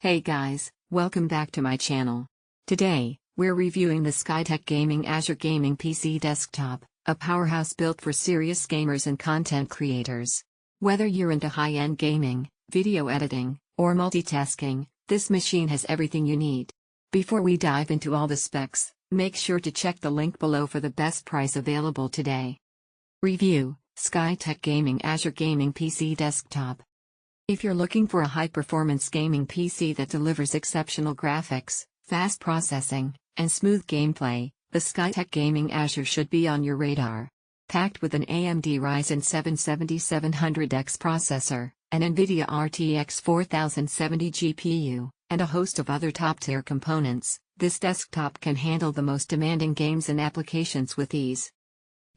Hey guys, welcome back to my channel. Today, we're reviewing the Skytech Gaming Azure Gaming PC Desktop, a powerhouse built for serious gamers and content creators. Whether you're into high-end gaming, video editing, or multitasking, this machine has everything you need. Before we dive into all the specs, make sure to check the link below for the best price available today. Review: Skytech Gaming Azure Gaming PC Desktop. If you're looking for a high-performance gaming PC that delivers exceptional graphics, fast processing, and smooth gameplay, the Skytech Gaming Azure should be on your radar. Packed with an AMD Ryzen 7 7700X processor, an NVIDIA RTX 4070 GPU, and a host of other top-tier components, this desktop can handle the most demanding games and applications with ease.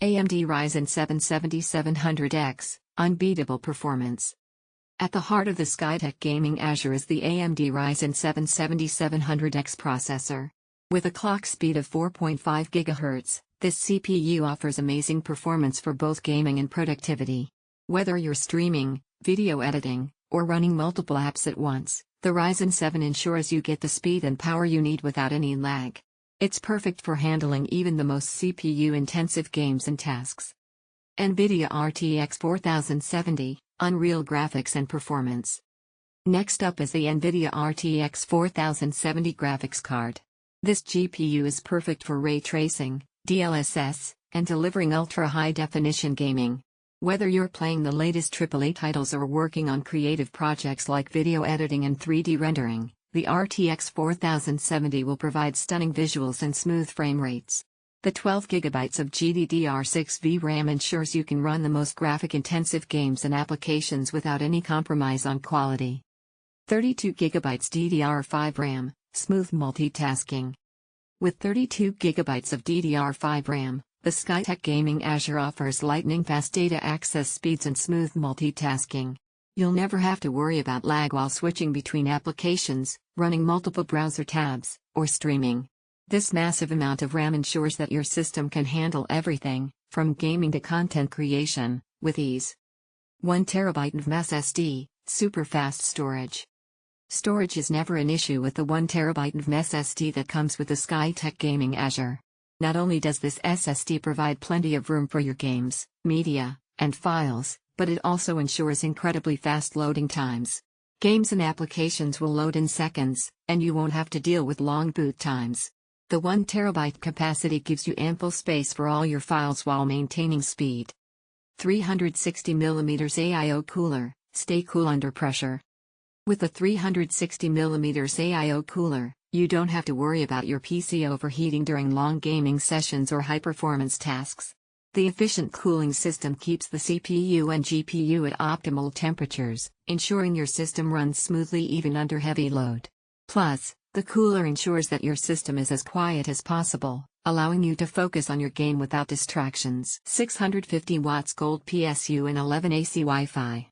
AMD Ryzen 7 7700X, unbeatable performance. At the heart of the Skytech Gaming Azure is the AMD Ryzen 7 7700X processor. With a clock speed of 4.5 GHz, this CPU offers amazing performance for both gaming and productivity. Whether you're streaming, video editing, or running multiple apps at once, the Ryzen 7 ensures you get the speed and power you need without any lag. It's perfect for handling even the most CPU-intensive games and tasks. NVIDIA RTX 4070, Unreal graphics and performance. Next up is the NVIDIA RTX 4070 graphics card. This GPU is perfect for ray tracing, DLSS, and delivering ultra-high-definition gaming. Whether you're playing the latest AAA titles or working on creative projects like video editing and 3D rendering, the RTX 4070 will provide stunning visuals and smooth frame rates. The 12 GB of DDR5 RAM ensures you can run the most graphic-intensive games and applications without any compromise on quality. 32 GB DDR5 RAM, smooth multitasking. With 32 GB of DDR5 RAM, the Skytech Gaming Azure offers lightning-fast data access speeds and smooth multitasking. You'll never have to worry about lag while switching between applications, running multiple browser tabs, or streaming. This massive amount of RAM ensures that your system can handle everything, from gaming to content creation, with ease. 1 TB NVMe SSD, super fast storage. Storage is never an issue with the 1 TB NVMe SSD that comes with the Skytech Gaming Azure. Not only does this SSD provide plenty of room for your games, media, and files, but it also ensures incredibly fast loading times. Games and applications will load in seconds, and you won't have to deal with long boot times. The 1 TB capacity gives you ample space for all your files while maintaining speed. 360mm AIO cooler, stay cool under pressure. With the 360mm AIO cooler, you don't have to worry about your PC overheating during long gaming sessions or high-performance tasks. The efficient cooling system keeps the CPU and GPU at optimal temperatures, ensuring your system runs smoothly even under heavy load. Plus, the cooler ensures that your system is as quiet as possible, allowing you to focus on your game without distractions. 650 watts Gold PSU and 11 AC Wi-Fi.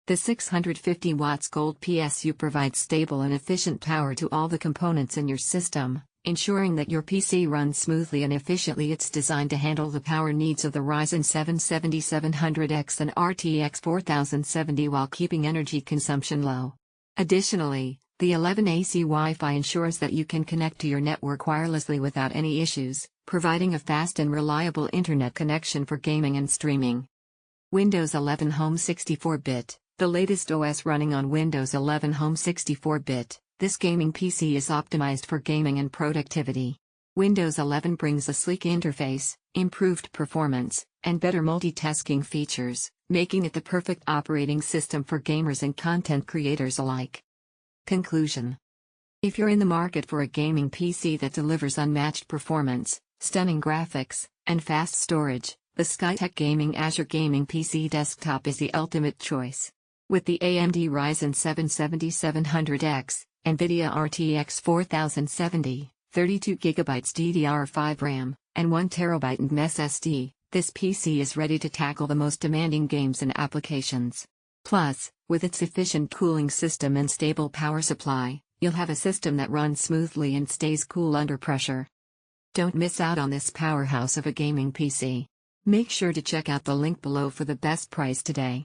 The 650 watts Gold PSU provides stable and efficient power to all the components in your system, ensuring that your PC runs smoothly and efficiently. It's designed to handle the power needs of the Ryzen 7 7700X and RTX 4070 while keeping energy consumption low. Additionally, the 11 AC Wi-Fi ensures that you can connect to your network wirelessly without any issues, providing a fast and reliable internet connection for gaming and streaming. Windows 11 Home 64-bit, the latest OS running on Windows 11 Home 64-bit, this gaming PC is optimized for gaming and productivity. Windows 11 brings a sleek interface, improved performance, and better multitasking features, making it the perfect operating system for gamers and content creators alike. Conclusion: if you're in the market for a gaming PC that delivers unmatched performance, stunning graphics, and fast storage, the Skytech Gaming Azure Gaming PC Desktop is the ultimate choice. With the AMD Ryzen 7 7700X, NVIDIA RTX 4070, 32 GB DDR5 RAM, and 1 TB NVMe SSD, this PC is ready to tackle the most demanding games and applications. Plus, with its efficient cooling system and stable power supply, you'll have a system that runs smoothly and stays cool under pressure. Don't miss out on this powerhouse of a gaming PC. Make sure to check out the link below for the best price today.